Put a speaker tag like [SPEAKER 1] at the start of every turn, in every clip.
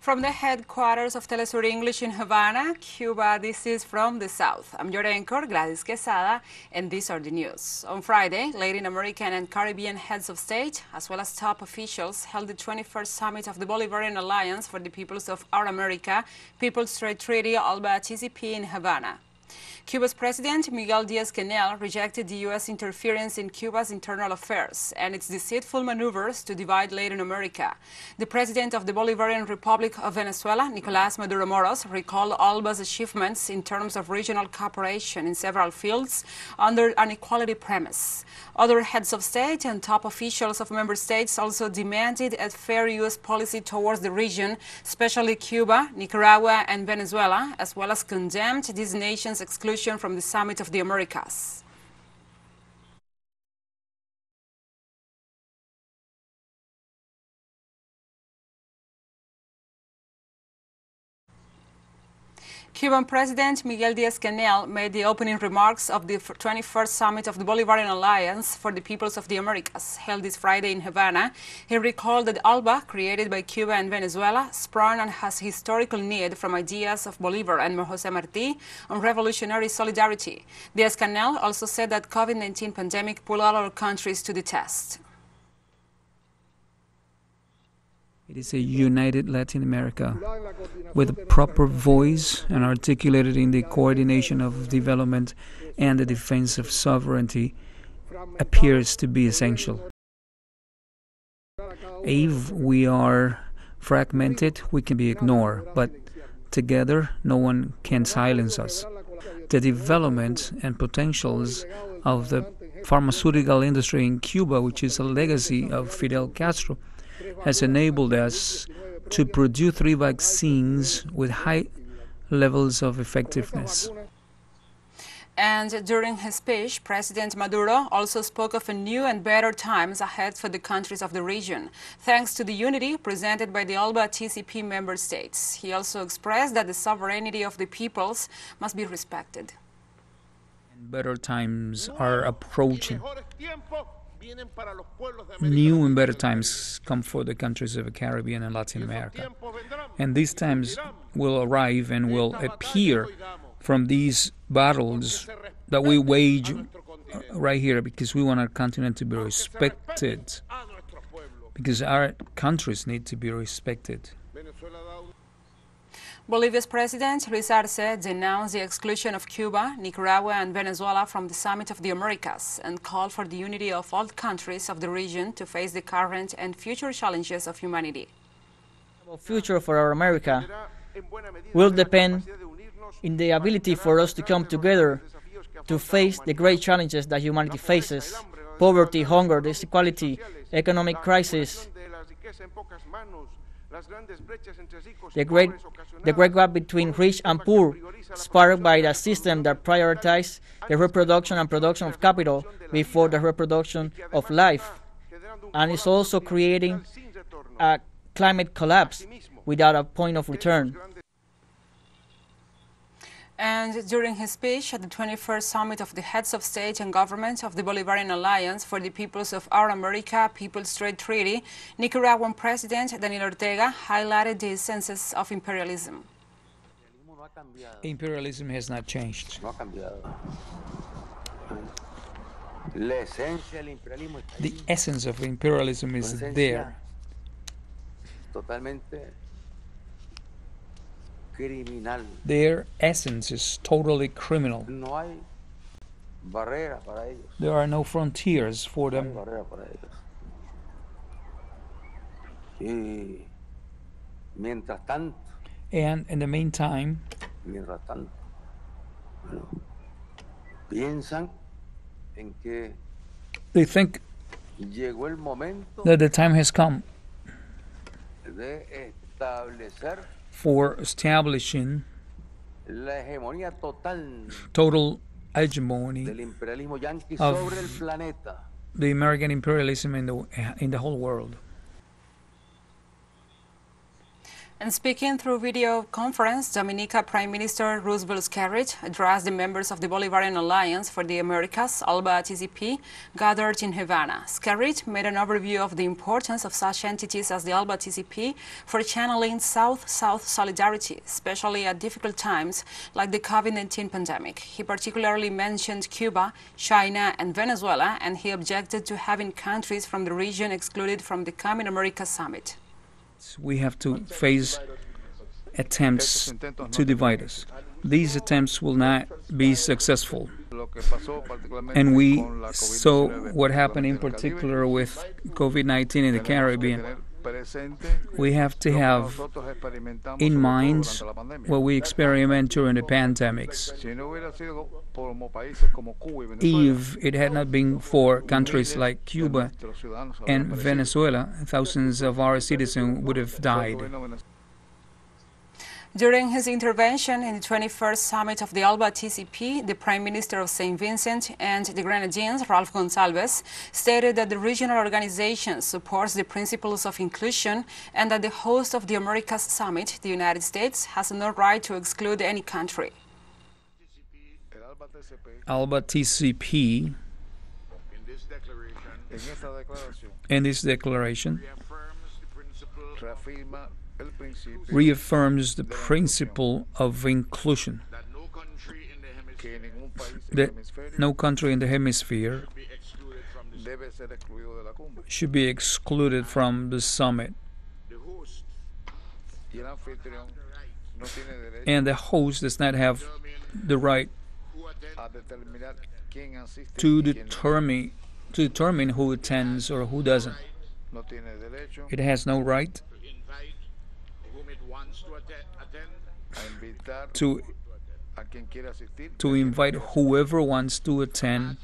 [SPEAKER 1] From the headquarters of TeleSUR English in Havana, Cuba, this is From the South. I'm your anchor, Gladys Quesada, and these are the news. On Friday, Latin American and Caribbean heads of state, as well as top officials, held the 21st Summit of the Bolivarian Alliance for the Peoples of Our America, People's Trade Treaty, ALBA TCP in Havana. Cuba's President Miguel Díaz-Canel rejected the U.S. interference in Cuba's internal affairs and its deceitful maneuvers to divide Latin America. The President of the Bolivarian Republic of Venezuela, Nicolás Maduro Moros, recalled ALBA's achievements in terms of regional cooperation in several fields under an equality premise. Other heads of state and top officials of member states also demanded a fair U.S. policy towards the region, especially Cuba, Nicaragua, and Venezuela, as well as condemned these nations' exclusion from the Summit of the Americas. Cuban President Miguel Díaz-Canel made the opening remarks of the 21st Summit of the Bolivarian Alliance for the Peoples of the Americas, held this Friday in Havana. He recalled that ALBA, created by Cuba and Venezuela, sprung and has historical need from ideas of Bolívar and José Martí on revolutionary solidarity. Díaz-Canel also said that COVID-19 pandemic put all our countries to the test.
[SPEAKER 2] It is a united Latin America with a proper voice and articulated in the coordination of development and the defense of sovereignty appears to be essential. If we are fragmented, we can be ignored, but together no one can silence us. The development and potentials of the pharmaceutical industry in Cuba, which is a legacy of Fidel Castro, has enabled us to produce 3 vaccines with high levels of effectiveness.
[SPEAKER 1] And during his speech, President Maduro also spoke of a new and better times ahead for the countries of the region, thanks to the unity presented by the ALBA TCP member states. He also expressed that the sovereignty of the peoples must be respected.
[SPEAKER 2] Better times are approaching. New and better times come for the countries of the Caribbean and Latin America. And these times will arrive and will appear from these battles that we wage right here because we want our continent to be respected, because our countries need to be respected.
[SPEAKER 1] Bolivia's President Luis Arce denounced the exclusion of Cuba, Nicaragua, and Venezuela from the Summit of the Americas and called for the unity of all countries of the region to face the current and future challenges of humanity.
[SPEAKER 3] The future for our America will depend in the ability for us to come together to face the great challenges that humanity faces: poverty, hunger, disequality, economic crisis. The great gap between rich and poor, sparked by the system that prioritizes the reproduction and production of capital before the reproduction of life, and is also creating a climate collapse without a point of return.
[SPEAKER 1] And during his speech at the 21st Summit of the Heads of State and Government of the Bolivarian Alliance for the Peoples of Our America, People's Trade Treaty, Nicaraguan President Daniel Ortega highlighted the essences of imperialism.
[SPEAKER 2] Imperialism has not changed. The essence of imperialism is there. Their essence is totally criminal. There are no frontiers for them. And in the meantime, they think that the time has come for establishing total hegemony of the American imperialism in the whole world.
[SPEAKER 1] And speaking through video conference, Dominica Prime Minister Roosevelt Skerrit addressed the members of the Bolivarian Alliance for the Americas, ALBA TCP, gathered in Havana. Skerrit made an overview of the importance of such entities as the ALBA TCP for channeling South-South solidarity, especially at difficult times like the COVID-19 pandemic. He particularly mentioned Cuba, China, and Venezuela, and he objected to having countries from the region excluded from the coming America Summit.
[SPEAKER 2] We have to face attempts to divide us. These attempts will not be successful. And we saw what happened in particular with COVID-19 in the Caribbean. We have to have in mind what we experiment during the pandemics. If it had not been for countries like Cuba and Venezuela, thousands of our citizens would have died.
[SPEAKER 1] During his intervention in the 21st summit of the ALBA TCP, the Prime Minister of St. Vincent and the Grenadines, Ralph Gonsalves, stated that the regional organization supports the principles of inclusion and that the host of the Americas Summit, the United States, has no right to exclude any country.
[SPEAKER 2] ALBA TCP, in this declaration, reaffirms the principle of inclusion, that no country in the hemisphere should be excluded from the summit, and the host does not have the right to determine who attends or who doesn't. It has no right to invite whoever wants to attend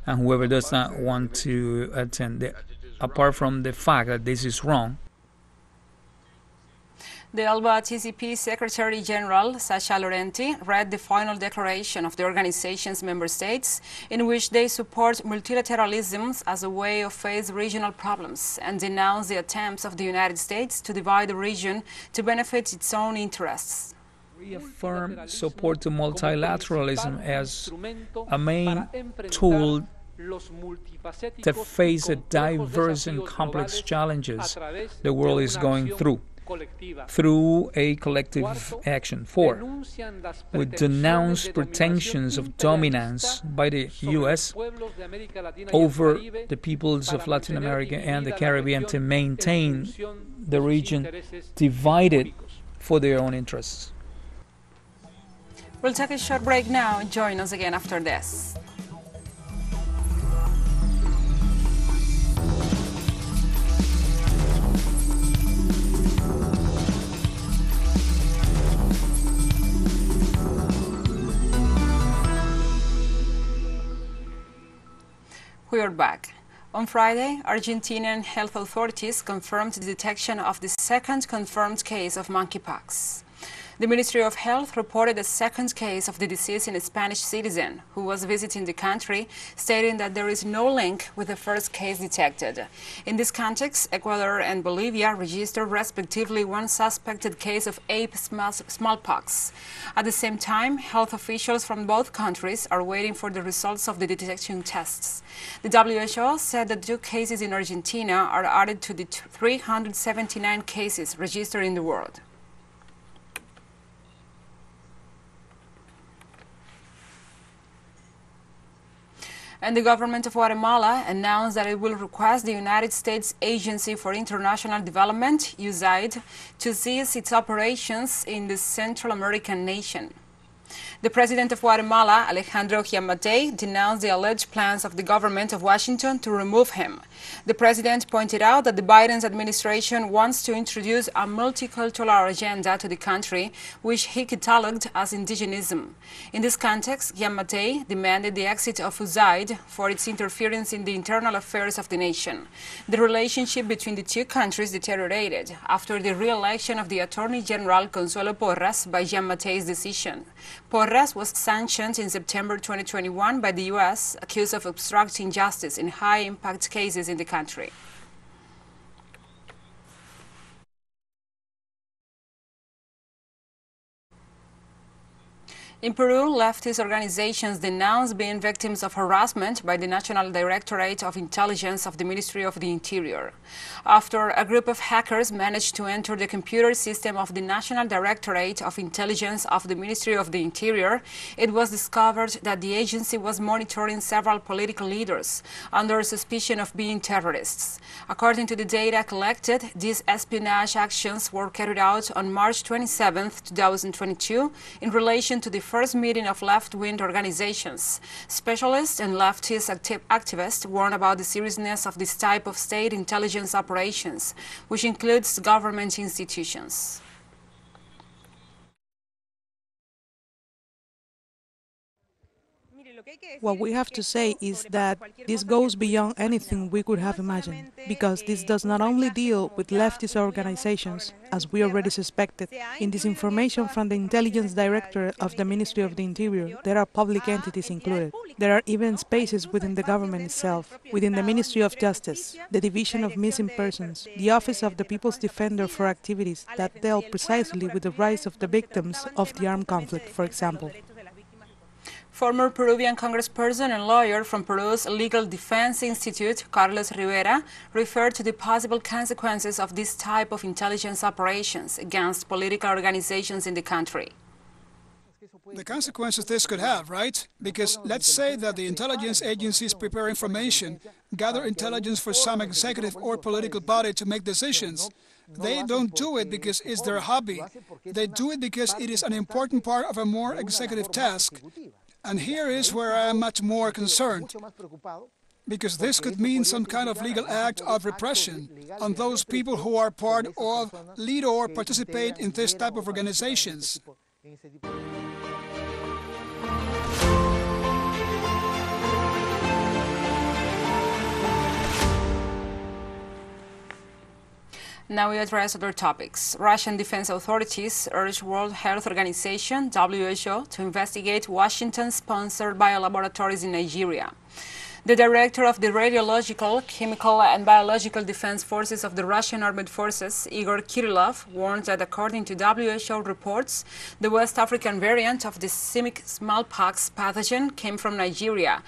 [SPEAKER 2] and whoever does not want to attend. Apart from the fact that this is wrong,
[SPEAKER 1] the ALBA TCP Secretary General, Sasha Laurenti, read the final declaration of the organization's member states, in which they support multilateralism as a way of face regional problems and denounce the attempts of the United States to divide the region to benefit its own interests.
[SPEAKER 2] Reaffirm support to multilateralism as a main tool to face the diverse and complex challenges the world is going through a collective action. 4. We denounce pretensions of dominance by the U.S. over the peoples of Latin America and the Caribbean to maintain the region divided for their own interests.
[SPEAKER 1] We'll take a short break now and join us again after this. We are back. On Friday, Argentinian health authorities confirmed the detection of the second confirmed case of monkeypox. The Ministry of Health reported a second case of the disease in a Spanish citizen who was visiting the country, stating that there is no link with the first case detected. In this context, Ecuador and Bolivia registered respectively one suspected case of ape smallpox. At the same time, health officials from both countries are waiting for the results of the detection tests. The WHO said that 2 cases in Argentina are added to the 379 cases registered in the world. And the government of Guatemala announced that it will request the United States Agency for International Development, USAID, to cease its operations in the Central American nation. The president of Guatemala, Alejandro Giammattei, denounced the alleged plans of the government of Washington to remove him. The president pointed out that the Biden administration wants to introduce a multicultural agenda to the country, which he catalogued as indigenism. In this context, Giammattei demanded the exit of USAID for its interference in the internal affairs of the nation. The relationship between the 2 countries deteriorated after the re-election of the Attorney General Consuelo Porras by Giammattei's decision. Porras was sanctioned in September 2021 by the U.S., accused of obstructing justice in high-impact cases in the country. In Peru, leftist organizations denounced being victims of harassment by the National Directorate of Intelligence of the Ministry of the Interior. After a group of hackers managed to enter the computer system of the National Directorate of Intelligence of the Ministry of the Interior, it was discovered that the agency was monitoring several political leaders under suspicion of being terrorists. According to the data collected, these espionage actions were carried out on March 27, 2022, in relation to the first meeting of left-wing organizations. Specialists and leftist activists warn about the seriousness of this type of state intelligence operations, which includes government institutions.
[SPEAKER 4] What we have to say is that this goes beyond anything we could have imagined, because this does not only deal with leftist organizations, as we already suspected. In this information from the Intelligence Directorate of the Ministry of the Interior, there are public entities included. There are even spaces within the government itself, within the Ministry of Justice, the Division of Missing Persons, the Office of the People's Defender for activities that dealt precisely with the rights of the victims of the armed conflict, for example.
[SPEAKER 1] Former Peruvian congressperson and lawyer from Peru's Legal Defense Institute, Carlos Rivera, referred to the possible consequences of this type of intelligence operations against political organizations in the country.
[SPEAKER 5] The consequences this could have, right? Because let's say that the intelligence agencies prepare information, gather intelligence for some executive or political body to make decisions. They don't do it because it's their hobby. They do it because it is an important part of a more executive task. And here is where I am much more concerned, because this could mean some kind of legal act of repression on those people who are part of, lead or participate in this type of organizations.
[SPEAKER 1] Now we address other topics. Russian defense authorities urge World Health Organization, WHO, to investigate Washington-sponsored biolaboratories in Nigeria. The director of the Radiological, Chemical and Biological Defense Forces of the Russian Armed Forces, Igor Kirillov, warned that according to WHO reports, the West African variant of the simic smallpox pathogen came from Nigeria,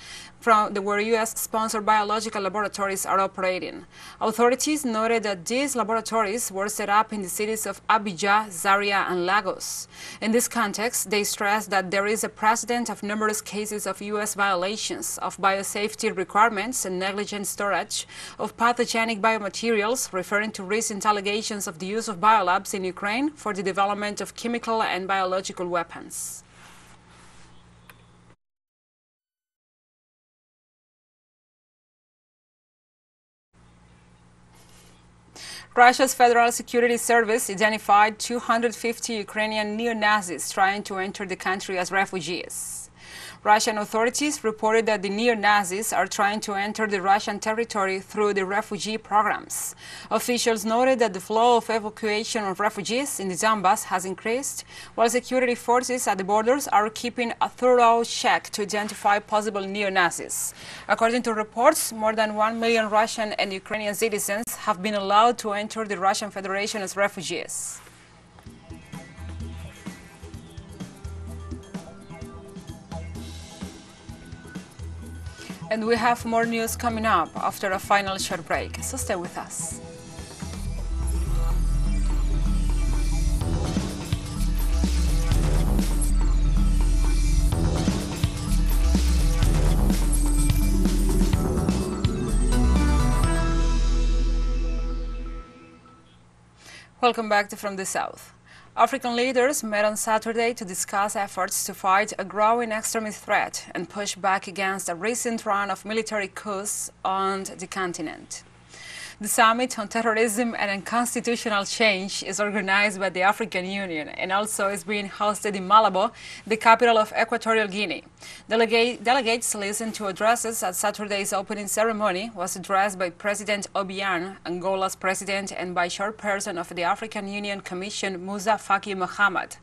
[SPEAKER 1] where U.S.-sponsored biological laboratories are operating. Authorities noted that these laboratories were set up in the cities of Abidjan, Zaria, and Lagos. In this context, they stressed that there is a precedent of numerous cases of U.S. violations of biosafety requirements and negligent storage of pathogenic biomaterials, referring to recent allegations of the use of biolabs in Ukraine for the development of chemical and biological weapons. Russia's Federal Security Service identified 250 Ukrainian neo-Nazis trying to enter the country as refugees. Russian authorities reported that the neo-Nazis are trying to enter the Russian territory through the refugee programs. Officials noted that the flow of evacuation of refugees in the Donbass has increased, while security forces at the borders are keeping a thorough check to identify possible neo-Nazis. According to reports, more than 1 million Russian and Ukrainian citizens have been allowed to enter the Russian Federation as refugees. And we have more news coming up after a final short break, so stay with us. Welcome back to From the South. African leaders met on Saturday to discuss efforts to fight a growing extremist threat and push back against a recent round of military coups on the continent. The Summit on Terrorism and Unconstitutional Change is organized by the African Union and also is being hosted in Malabo, the capital of Equatorial Guinea. Delegates listened to addresses at Saturday's opening ceremony was addressed by President Obiang, Angola's president, and by chairperson of the African Union Commission, Musa Faki Mohammed.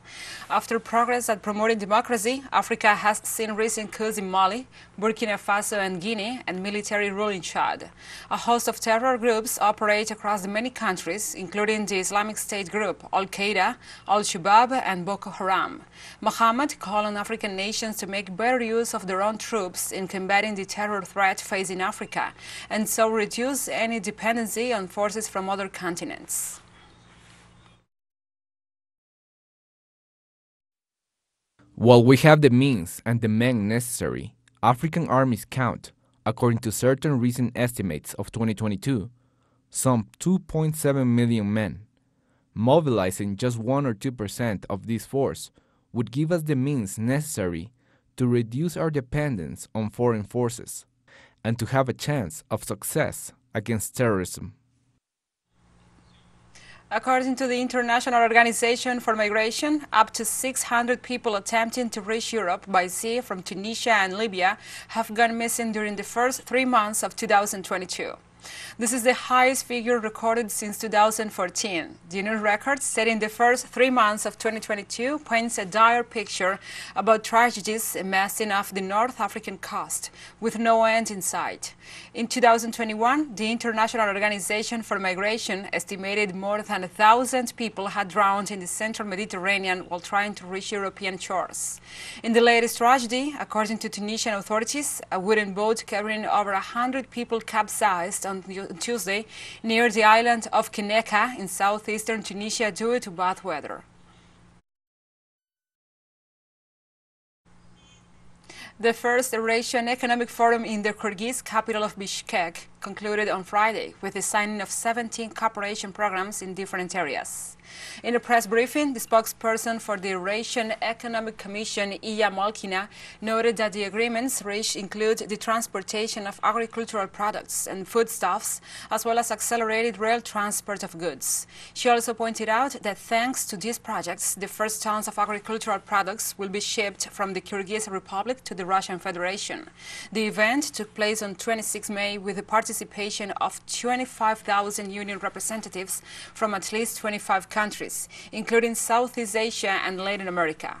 [SPEAKER 1] After progress at promoting democracy, Africa has seen recent coups in Mali, Burkina Faso and Guinea, and military rule in Chad. A host of terror groups operate across the many countries, including the Islamic State group, Al-Qaeda, Al-Shabaab, and Boko Haram. Mohammed called on African nations to make better use of their own troops in combating the terror threat facing Africa, and so reduce any dependency on forces from other continents.
[SPEAKER 6] While we have the means and the men necessary, African armies count, according to certain recent estimates of 2022, some 2.7 million men. Mobilizing just 1 or 2% of this force would give us the means necessary to reduce our dependence on foreign forces and to have a chance of success against terrorism.
[SPEAKER 1] According to the International Organization for Migration, up to 600 people attempting to reach Europe by sea from Tunisia and Libya have gone missing during the first 3 months of 2022. This is the highest figure recorded since 2014. The new record set in the first 3 months of 2022 paints a dire picture about tragedies amassing off the North African coast, with no end in sight. In 2021, the International Organization for Migration estimated more than 1,000 people had drowned in the central Mediterranean while trying to reach European shores. In the latest tragedy, according to Tunisian authorities, a wooden boat carrying over 100 people capsized on Tuesday near the island of GUINEA in southeastern Tunisia due to bad weather. The first Eurasian Economic Forum in the Kyrgyz capital of Bishkek concluded on Friday with the signing of 17 cooperation programs in different areas. In a press briefing, the spokesperson for the Eurasian Economic Commission, Iya Malkina, noted that the agreements reached include the transportation of agricultural products and foodstuffs, as well as accelerated rail transport of goods. She also pointed out that thanks to these projects, the first tons of agricultural products will be shipped from the Kyrgyz Republic to the Russian Federation. The event took place on 26 May with the participation of 25,000 union representatives from at least 25 countries, including Southeast Asia and Latin America.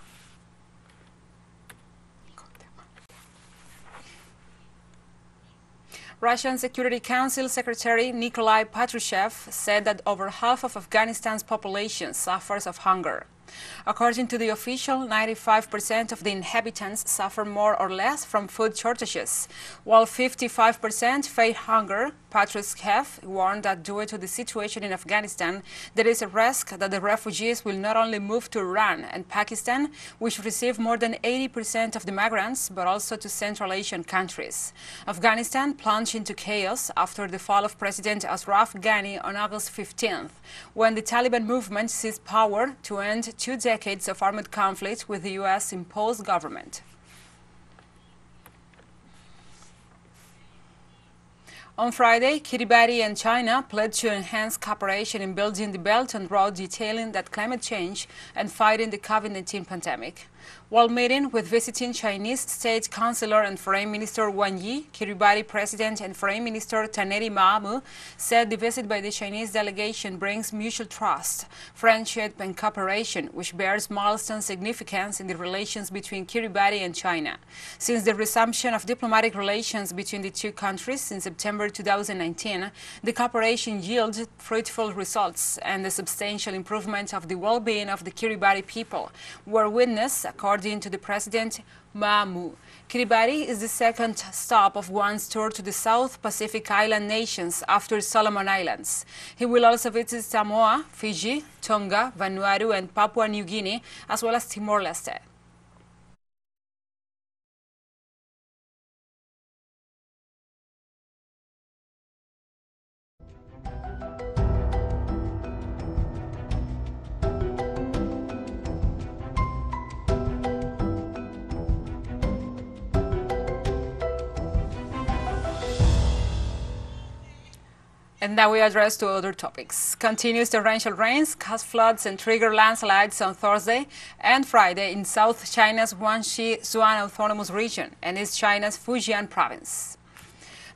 [SPEAKER 1] Russian Security Council Secretary Nikolai Patrushev said that over half of Afghanistan's population suffers of hunger. According to the official, 95% of the inhabitants suffer more or less from food shortages, while 55% face hunger. Patrushev warned that due to the situation in Afghanistan, there is a risk that the refugees will not only move to Iran and Pakistan, which receive more than 80% of the migrants, but also to Central Asian countries. Afghanistan plunged into chaos after the fall of President Ashraf Ghani on August 15th, when the Taliban movement seized power to end 2 decades of armed conflict with the U.S.-imposed government. On Friday, Kiribati and China pledged to enhance cooperation in building the Belt and Road, detailing that climate change and fighting the COVID-19 pandemic. While meeting with visiting Chinese State Councilor and Foreign Minister Wang Yi, Kiribati President and Foreign Minister Taneri Maamu said the visit by the Chinese delegation brings mutual trust, friendship and cooperation, which bears milestone significance in the relations between Kiribati and China. Since the resumption of diplomatic relations between the two countries in September 2019, the cooperation yielded fruitful results, and the substantial improvement of the well-being of the Kiribati people were witnessed, according to the President Maamu. Kiribati is the second stop of Wang's tour to the South Pacific Island nations after Solomon Islands. He will also visit Samoa, Fiji, Tonga, Vanuatu, and Papua New Guinea, as well as Timor-Leste. And now we address to other topics. Continuous torrential rains caused floods and triggered landslides on Thursday and Friday in South China's Guangxi Zhuan Autonomous Region and East China's Fujian province.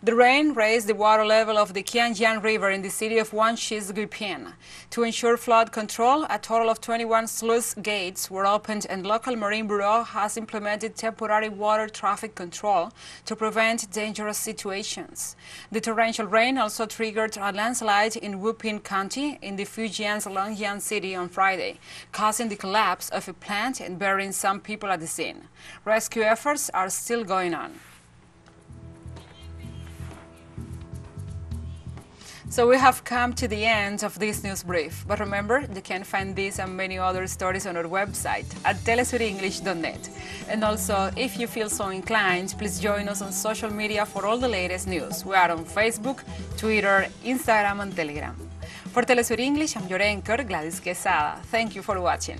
[SPEAKER 1] The rain raised the water level of the Qianjiang River in the city of Guangxi's Guipian. To ensure flood control, a total of 21 sluice gates were opened and local Marine Bureau has implemented temporary water traffic control to prevent dangerous situations. The torrential rain also triggered a landslide in Wuping County in the Fujian's Longyan city on Friday, causing the collapse of a plant and burying some people at the scene. Rescue efforts are still going on. So we have come to the end of this news brief, but remember, you can find this and many other stories on our website at telesurenglish.net. And also, if you feel so inclined, please join us on social media for all the latest news. We are on Facebook, Twitter, Instagram, and Telegram. For TeleSUR English, I'm your anchor, Gladys Quesada. Thank you for watching.